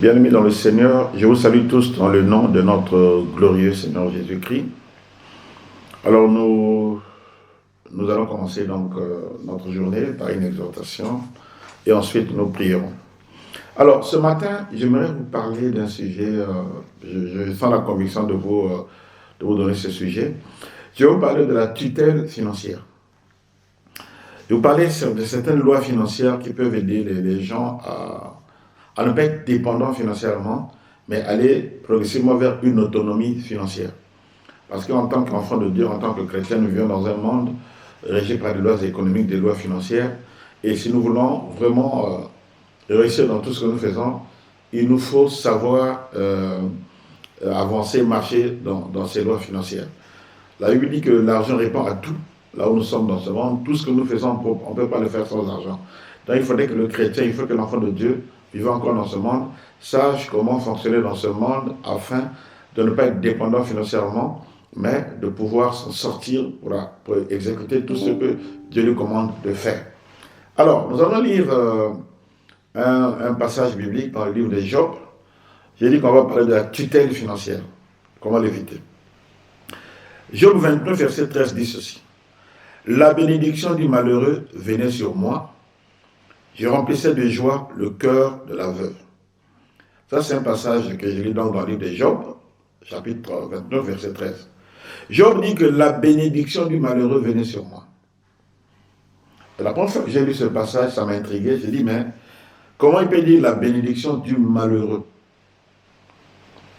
Bien-aimés dans le Seigneur, je vous salue tous dans le nom de notre glorieux Seigneur Jésus-Christ. Alors nous allons commencer donc notre journée par une exhortation et ensuite nous prierons. Alors ce matin, j'aimerais vous parler d'un sujet, je sens la conviction de vous donner ce sujet. Je vais vous parler de la tutelle financière. Je vais vous parler de certaines lois financières qui peuvent aider les gens à ne pas être dépendants financièrement, mais aller progressivement vers une autonomie financière. Parce qu'en tant qu'enfant de Dieu, en tant que chrétien, nous vivons dans un monde régi par des lois économiques, des lois financières. Et si nous voulons vraiment réussir dans tout ce que nous faisons, il nous faut savoir avancer, marcher dans ces lois financières. La Bible dit que l'argent répond à tout. Là où nous sommes dans ce monde, tout ce que nous faisons, on ne peut pas le faire sans argent. Donc il faudrait que le chrétien, il faut que l'enfant de Dieu, vivant encore dans ce monde, sache comment fonctionner dans ce monde afin de ne pas être dépendant financièrement, mais de pouvoir s'en sortir pour exécuter tout ce que Dieu lui commande de faire. Alors, nous allons lire un passage biblique dans le livre de Job. J'ai dit qu'on va parler de la tutelle financière. Comment l'éviter? Job 29, verset 13 dit ceci. La bénédiction du malheureux venait sur moi. Je remplissais de joie le cœur de la veuve. Ça, c'est un passage que je lis donc dans le livre de Job, chapitre 29, verset 13. Job dit que la bénédiction du malheureux venait sur moi. Et la première fois que j'ai lu ce passage, ça m'a intrigué. J'ai dit, mais comment il peut dire la bénédiction du malheureux?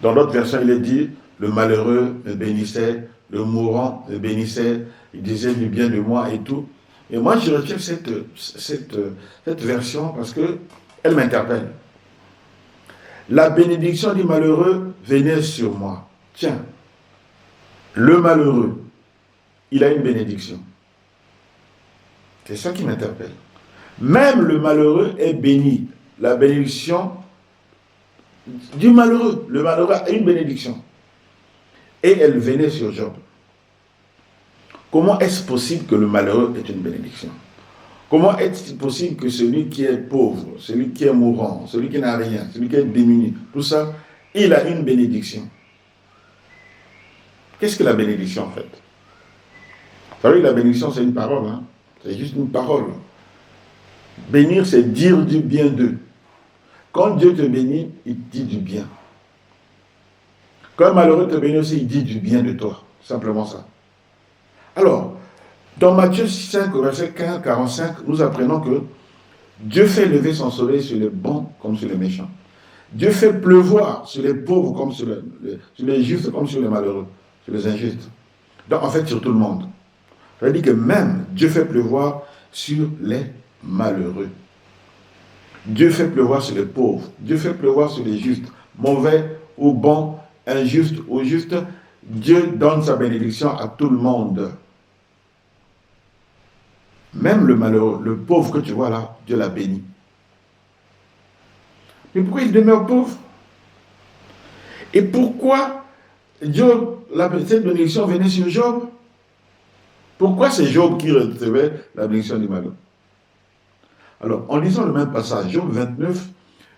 Dans d'autres versions, il est dit, le malheureux me bénissait, le mourant me bénissait, il disait du bien de moi et tout. Et moi, je retiens cette version parce qu'elle m'interpelle. La bénédiction du malheureux venait sur moi. Tiens, le malheureux, il a une bénédiction. C'est ça qui m'interpelle. Même le malheureux est béni. La bénédiction du malheureux. Le malheureux a une bénédiction. Et elle venait sur Job. Comment est-ce possible que le malheureux ait une bénédiction? Comment est-il possible que celui qui est pauvre, celui qui est mourant, celui qui n'a rien, celui qui est démuni, tout ça, il a une bénédiction? Qu'est-ce que la bénédiction en fait? Vous savez, la bénédiction c'est une parole, hein? C'est juste une parole. Bénir c'est dire du bien d'eux. Quand Dieu te bénit, il dit du bien. Quand un malheureux te bénit aussi, il dit du bien de toi. Simplement ça. Alors, dans Matthieu 5, verset 45, nous apprenons que Dieu fait lever son soleil sur les bons comme sur les méchants. Dieu fait pleuvoir sur les pauvres comme sur les justes comme sur les malheureux, sur les injustes. Donc, en fait, sur tout le monde. Ça veut dire que même Dieu fait pleuvoir sur les malheureux. Dieu fait pleuvoir sur les pauvres. Dieu fait pleuvoir sur les justes. Mauvais ou bons, injustes ou justes. Dieu donne sa bénédiction à tout le monde. Même le malheureux, le pauvre que tu vois là, Dieu l'a béni. Mais pourquoi il demeure pauvre? Et pourquoi cette bénédiction venait sur Job? Pourquoi c'est Job qui recevait la bénédiction du malheureux? Alors, en lisant le même passage, Job 29,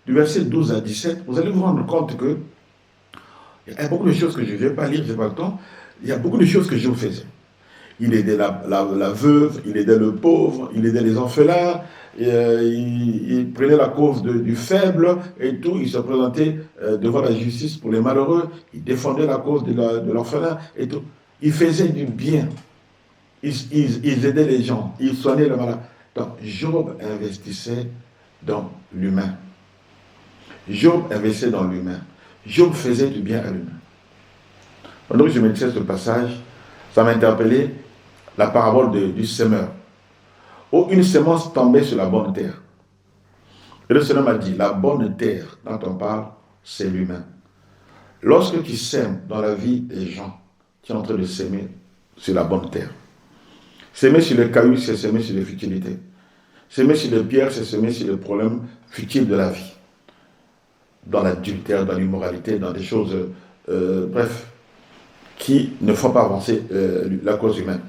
du verset 12 à 17, vous allez vous rendre compte que il y a beaucoup de choses que je ne vais pas lire, je n'ai pas le temps. Il y a beaucoup de choses que Job faisait. Il aidait la veuve, il aidait le pauvre, il aidait les orphelins, il prenait la cause du faible et tout. Il se présentait devant la justice pour les malheureux, il défendait la cause de l'orphelin et tout. Il faisait du bien. Il aidait les gens, il soignait les malades. Donc, Job investissait dans l'humain. Job investissait dans l'humain. Job faisait du bien à l'humain. Pendant que je méditais ce passage, ça m'a interpellé la parabole du semeur, où une semence tombait sur la bonne terre. Et le Seigneur m'a dit, la bonne terre dont on parle, c'est l'humain. Lorsque tu sèmes dans la vie des gens, tu es en train de s'aimer sur la bonne terre. S'aimer sur les cailloux, c'est s'aimer sur les futilités. S'aimer sur les pierres, c'est s'aimer sur les problèmes futiles de la vie. Dans l'adultère, dans l'immoralité, dans des choses, bref, qui ne font pas avancer la cause humaine.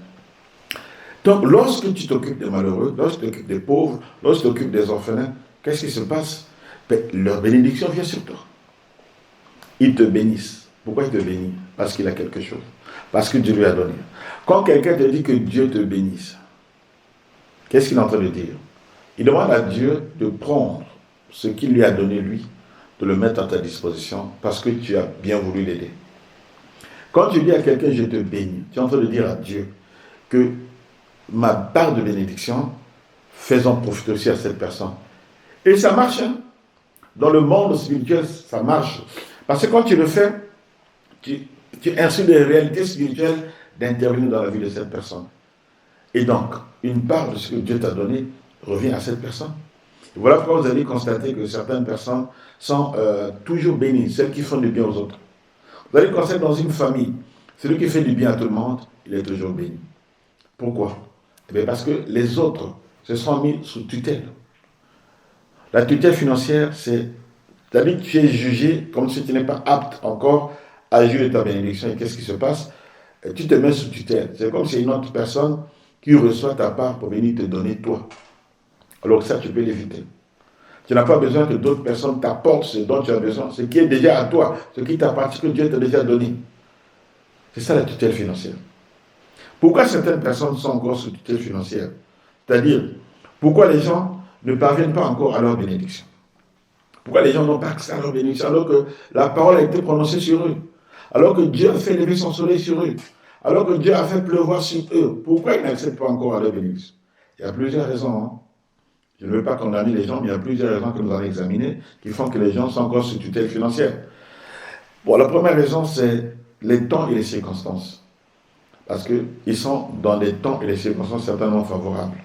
Donc, lorsque tu t'occupes des malheureux, lorsque tu t'occupes des pauvres, lorsque tu t'occupes des orphelins, qu'est-ce qui se passe? leur bénédiction vient sur toi. Ils te bénissent. Pourquoi ils te bénissent? Parce qu'il a quelque chose. Parce que Dieu lui a donné. Quand quelqu'un te dit que Dieu te bénisse, qu'est-ce qu'il est en train de dire? Il demande à Dieu de prendre ce qu'il lui a donné lui, de le mettre à ta disposition parce que tu as bien voulu l'aider. Quand tu dis à quelqu'un je te bénis, tu es en train de dire à Dieu que ma part de bénédiction, faisons profiter aussi à cette personne. Et ça marche. Hein? Dans le monde spirituel, ça marche. Parce que quand tu le fais, tu insures les réalités spirituelles d'intervenir dans la vie de cette personne. Et donc, une part de ce que Dieu t'a donné revient à cette personne. Et voilà pourquoi vous allez constater que certaines personnes sont toujours bénies, celles qui font du bien aux autres. Vous allez constater dans une famille, celui qui fait du bien à tout le monde, il est toujours béni. Pourquoi? Eh bien parce que les autres se sont mis sous tutelle. La tutelle financière, c'est-à-dire que tu es jugé comme si tu n'es pas apte encore à jouir de ta bénédiction. Et qu'est-ce qui se passe? Tu te mets sous tutelle. C'est comme si une autre personne qui reçoit ta part pour venir te donner toi. Alors que ça, tu peux l'éviter. Tu n'as pas besoin que d'autres personnes t'apportent ce dont tu as besoin, ce qui est déjà à toi, ce qui t'appartient, que Dieu t'a déjà donné. C'est ça la tutelle financière. Pourquoi certaines personnes sont encore sous tutelle financière? C'est-à-dire, pourquoi les gens ne parviennent pas encore à leur bénédiction? Pourquoi les gens n'ont pas accès à leur bénédiction alors que la parole a été prononcée sur eux? Alors que Dieu a fait lever son soleil sur eux? Alors que Dieu a fait pleuvoir sur eux? Pourquoi ils n'accèdent pas encore à leur bénédiction? Il y a plusieurs raisons. Hein? Je ne veux pas condamner les gens, mais il y a plusieurs raisons que nous allons examiner qui font que les gens sont encore sous tutelle financière. Bon, la première raison, c'est les temps et les circonstances. Parce qu'ils sont dans des temps et les circonstances certainement favorables.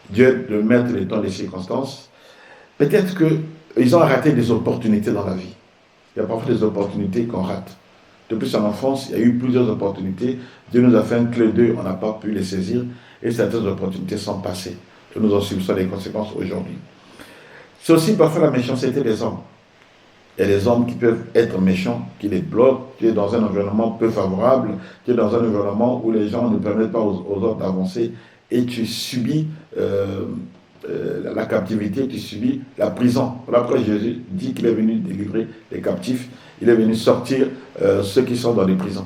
Dieu de mettre les temps et les circonstances. Peut-être qu'ils ont raté des opportunités dans la vie. Il y a parfois des opportunités qu'on rate. Depuis son enfance, il y a eu plusieurs opportunités. Dieu nous a fait un clé d'eux, on n'a pas pu les saisir. Et certaines opportunités sont passées. Et nous en subissons les conséquences aujourd'hui. C'est aussi parfois la méchanceté des hommes. Il y a des hommes qui peuvent être méchants, qui les bloquent. Tu es dans un environnement peu favorable, tu es dans un environnement où les gens ne permettent pas aux autres d'avancer et tu subis la captivité, tu subis la prison. Voilà pourquoi Jésus dit qu'il est venu délivrer les captifs, il est venu sortir ceux qui sont dans les prisons.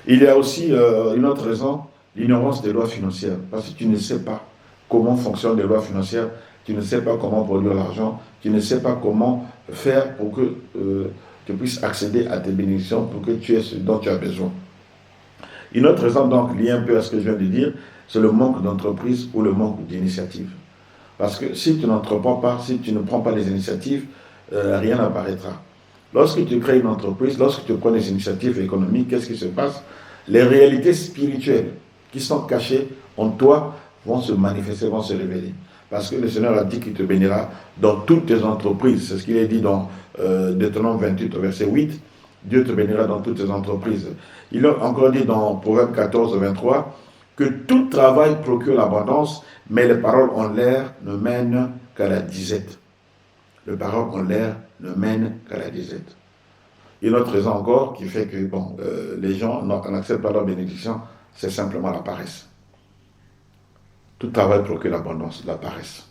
Il y a aussi une autre raison, l'ignorance des lois financières, parce que tu ne sais pas comment fonctionnent les lois financières, tu ne sais pas comment produire l'argent, tu ne sais pas comment faire pour que tu puisses accéder à tes bénédictions, pour que tu aies ce dont tu as besoin. Une autre raison, donc, liée un peu à ce que je viens de dire, c'est le manque d'entreprise ou le manque d'initiative. Parce que si tu n'entreprends pas, si tu ne prends pas les initiatives, rien n'apparaîtra. Lorsque tu crées une entreprise, lorsque tu prends des initiatives économiques, qu'est-ce qui se passe? Les réalités spirituelles qui sont cachées en toi vont se manifester, vont se révéler. Parce que le Seigneur a dit qu'il te bénira dans toutes tes entreprises. C'est ce qu'il est dit dans Deutéronome 28, verset 8. Dieu te bénira dans toutes tes entreprises. Il a encore dit dans Proverbe 14, 23, que tout travail procure l'abondance, mais les paroles en l'air ne mènent qu'à la disette. Les paroles en l'air ne mènent qu'à la disette. Une autre raison encore qui fait que les gens n'acceptent pas leur bénédiction, c'est simplement la paresse. Tout travail procure l'abondance, la paresse.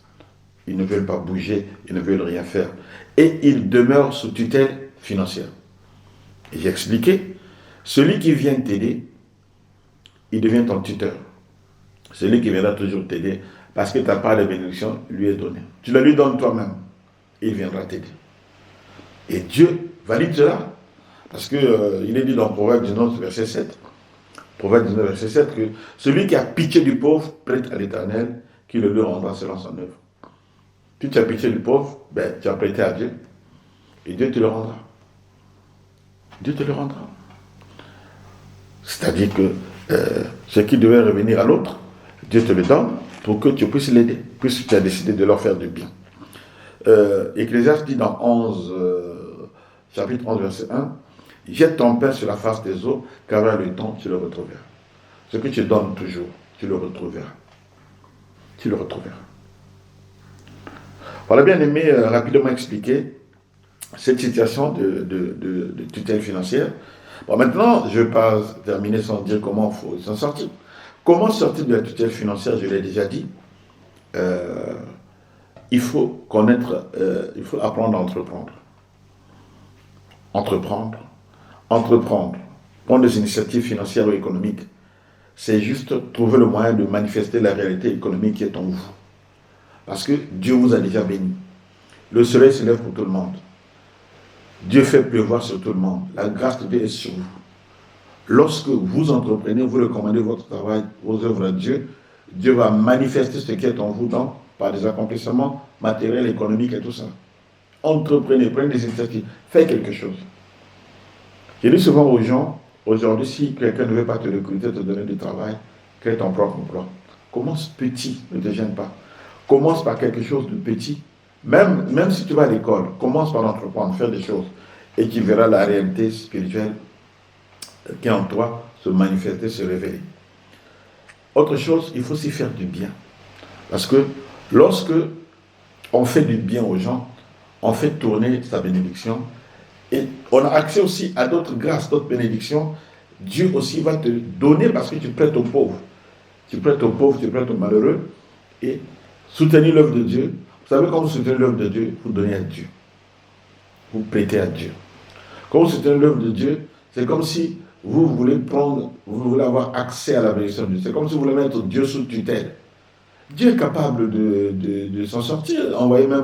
Ils ne veulent pas bouger, ils ne veulent rien faire. Et ils demeurent sous tutelle financière. Et j'ai expliqué, celui qui vient t'aider, il devient ton tuteur. Celui qui viendra toujours t'aider, parce que ta part de bénédiction lui est donnée. Tu la lui donnes toi-même, il viendra t'aider. Et Dieu valide cela. Parce qu'il est dit dans Proverbe 19, verset 7, Proverbe 19, verset 7, que celui qui a pitié du pauvre prête à l'Éternel, qui le lui rendra selon son œuvre. Si tu as pitié du pauvre, tu as prêté à Dieu, et Dieu te le rendra. Dieu te le rendra. C'est-à-dire que ce qui devait revenir à l'autre, Dieu te le donne pour que tu puisses l'aider, puisque tu as décidé de leur faire du bien. Ecclésiaste dit dans chapitre 11, verset 1, « Jette ton pain sur la face des eaux, car à le temps, tu le retrouveras. » Ce que tu donnes toujours, tu le retrouveras. Tu le retrouveras. Voilà, bien aimé, rapidement expliquer cette situation de tutelle financière. Bon, maintenant, je ne vais pas terminer sans dire comment il faut s'en sortir. Comment sortir de la tutelle financière, je l'ai déjà dit. il faut connaître, il faut apprendre à entreprendre. Entreprendre, prendre des initiatives financières ou économiques, c'est juste trouver le moyen de manifester la réalité économique qui est en vous. Parce que Dieu vous a déjà béni. Le soleil se lève pour tout le monde. Dieu fait pleuvoir sur tout le monde. La grâce de Dieu est sur vous. Lorsque vous entreprenez, vous recommandez votre travail, vos œuvres à Dieu, Dieu va manifester ce qui est en vous par des accomplissements matériels, économiques et tout ça. Entreprenez, prenez des initiatives, faites quelque chose. Je dis souvent aux gens, aujourd'hui, si quelqu'un ne veut pas te recruter, te donner du travail, crée ton propre emploi. Commence petit, ne te gêne pas. Commence par quelque chose de petit. Même si tu vas à l'école, commence par entreprendre, faire des choses. Et tu verras la réalité spirituelle qui est en toi se manifester, se révéler. Autre chose, il faut aussi faire du bien. Parce que lorsque on fait du bien aux gens, on fait tourner sa bénédiction et on a accès aussi à d'autres grâces, d'autres bénédictions. Dieu aussi va te donner parce que tu prêtes aux pauvres. Tu prêtes aux pauvres, tu prêtes aux malheureux et soutenir l'œuvre de Dieu. Vous savez, quand vous soutenez l'œuvre de Dieu, vous donnez à Dieu. Vous prêtez à Dieu. Quand vous soutenez l'œuvre de Dieu, c'est comme si vous voulez avoir accès à la bénédiction de Dieu. C'est comme si vous voulez mettre Dieu sous tutelle. Dieu est capable de s'en sortir, envoyer même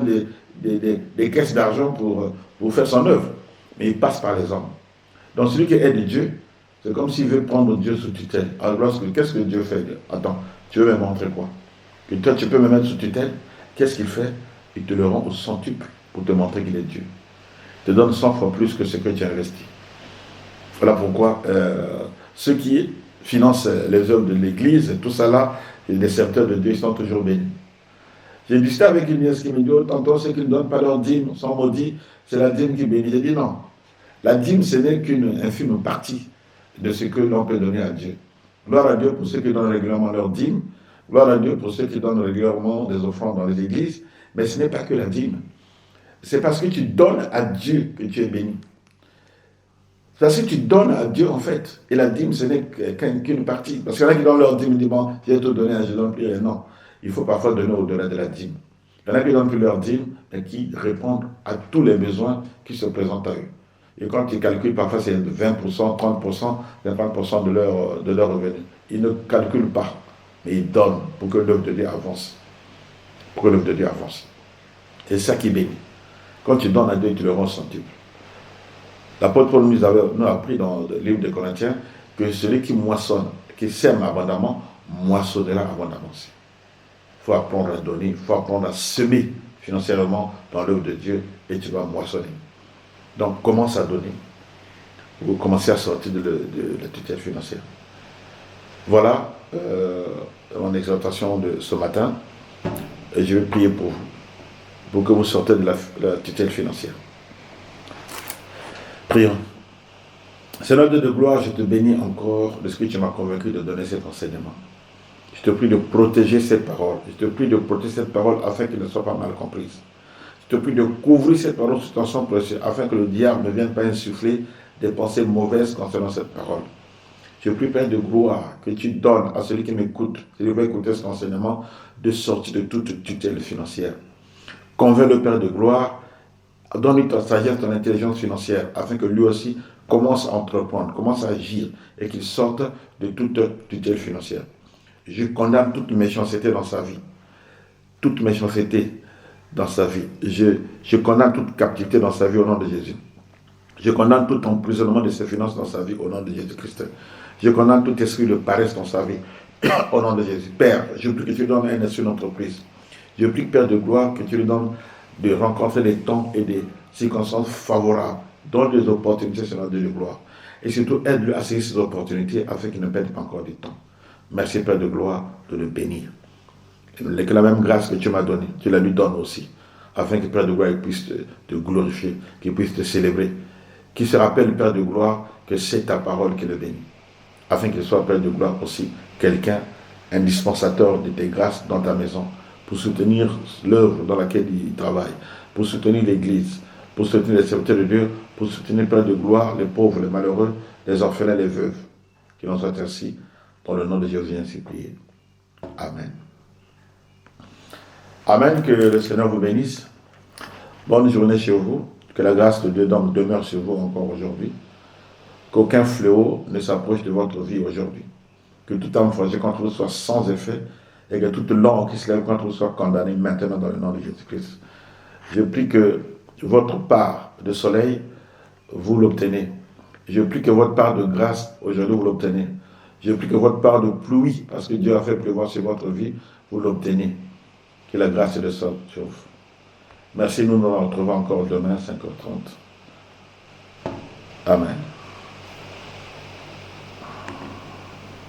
des caisses d'argent pour faire son œuvre. Mais il passe par les hommes. Donc celui qui aide Dieu, c'est comme s'il veut prendre Dieu sous tutelle. Alors qu'est-ce que Dieu fait? Attends, tu veux me montrer quoi? Que toi tu peux me mettre sous tutelle? Qu'est-ce qu'il fait? Il te le rend au centuple pour te montrer qu'il est Dieu. Il te donne 100 fois plus que ce que tu as investi. Voilà pourquoi ceux qui financent les œuvres de l'Église, tout ça là, les serviteurs de Dieu, ils sont toujours bénis. J'ai discuté avec une nièce qui me dit, oh, tantôt ceux qui ne donnent pas leur dîme sont maudits, c'est la dîme qui bénit. J'ai dit non. La dîme, ce n'est qu'une infime partie de ce que l'on peut donner à Dieu. Gloire à Dieu pour ceux qui donnent régulièrement leur dîme. Gloire à Dieu pour ceux qui donnent régulièrement des offrandes dans les églises. Mais ce n'est pas que la dîme. C'est parce que tu donnes à Dieu que tu es béni. C'est parce que tu donnes à Dieu en fait. Et la dîme, ce n'est qu'une partie. Parce qu'il y en a qui donnent leur dîme, ils disent, bon, j'ai tout donné, je donne plus. Non. Il faut parfois donner au-delà de la dîme. Il y en a qui donnent plus leur dîme et qui répondent à tous les besoins qui se présentent à eux. Et quand ils calculent, parfois c'est 20%, 30%, 50% de leur revenu. Ils ne calculent pas, mais ils donnent pour que l'œuvre de Dieu avance. Pour que l'œuvre de Dieu avance. C'est ça qui bénit. Quand tu donnes à Dieu, tu le rends centuple. L'apôtre Paul nous a appris dans le livre de Corinthiens que celui qui moissonne, qui sème abondamment, moissonnera abondamment aussi. Il faut apprendre à donner, il faut apprendre à semer financièrement dans l'œuvre de Dieu et tu vas moissonner. Donc, commence à donner. Vous commencez à sortir de la tutelle financière. Voilà mon exhortation de ce matin. Et je vais prier pour vous, pour que vous sortez de la tutelle financière. Prions. Seigneur Dieu de gloire, je te bénis encore de ce que tu m'as convaincu de donner cet enseignement. Je te prie de protéger cette parole. Je te prie de protéger cette parole afin qu'elle ne soit pas mal comprise. Je te prie de couvrir cette parole sous ton sang précieux afin que le diable ne vienne pas insuffler des pensées mauvaises concernant cette parole. Je prie, Père de gloire, que tu donnes à celui qui m'écoute, celui qui va écouter cet enseignement, de sortir de toute tutelle financière. Convainc le Père de gloire, donne-lui ta sagesse, ton intelligence financière, afin que lui aussi commence à entreprendre, commence à agir et qu'il sorte de toute tutelle financière. Je condamne toute méchanceté dans sa vie. Toute méchanceté dans sa vie. Je condamne toute captivité dans sa vie au nom de Jésus. Je condamne tout emprisonnement de ses finances dans sa vie au nom de Jésus-Christ. Je condamne tout esprit de paresse dans sa vie au nom de Jésus. Père, je prie que tu lui donnes un esprit d'entreprise. Je prie, Père de gloire, que tu lui donnes de rencontrer des temps et des circonstances favorables, donne des opportunités sur notre Dieu de gloire. Et surtout, aide-le à saisir ces opportunités afin qu'il ne perde pas encore du temps. Merci, Père de gloire, de le bénir. Et que la même grâce que tu m'as donnée, tu la lui donnes aussi, afin que Père de gloire puisse te glorifier, qu'il puisse te célébrer. Qu'il se rappelle, Père de gloire, que c'est ta parole qui le bénit. Afin qu'il soit, Père de gloire, aussi quelqu'un, un dispensateur de tes grâces dans ta maison, pour soutenir l'œuvre dans laquelle il travaille, pour soutenir l'Église, pour soutenir les serviteurs de Dieu, pour soutenir, Père de gloire, les pauvres, les malheureux, les orphelins, les veuves. Qu'il en soit ainsi, dans le nom de Jésus, ainsi prié. Amen. Amen, que le Seigneur vous bénisse. Bonne journée chez vous. Que la grâce de Dieu donc demeure sur vous encore aujourd'hui. Qu'aucun fléau ne s'approche de votre vie aujourd'hui. Que toute âme forgée contre vous soit sans effet et que toute langue qui se lève contre vous soit condamnée maintenant dans le nom de Jésus-Christ. Je prie que votre part de soleil, vous l'obtenez. Je prie que votre part de grâce, aujourd'hui, vous l'obtenez. Je prie que votre part de pluie, parce que Dieu a fait pleuvoir sur votre vie, vous l'obtenez. Que la grâce descende sur vous. Merci, nous nous retrouvons encore demain à 5h30. Amen.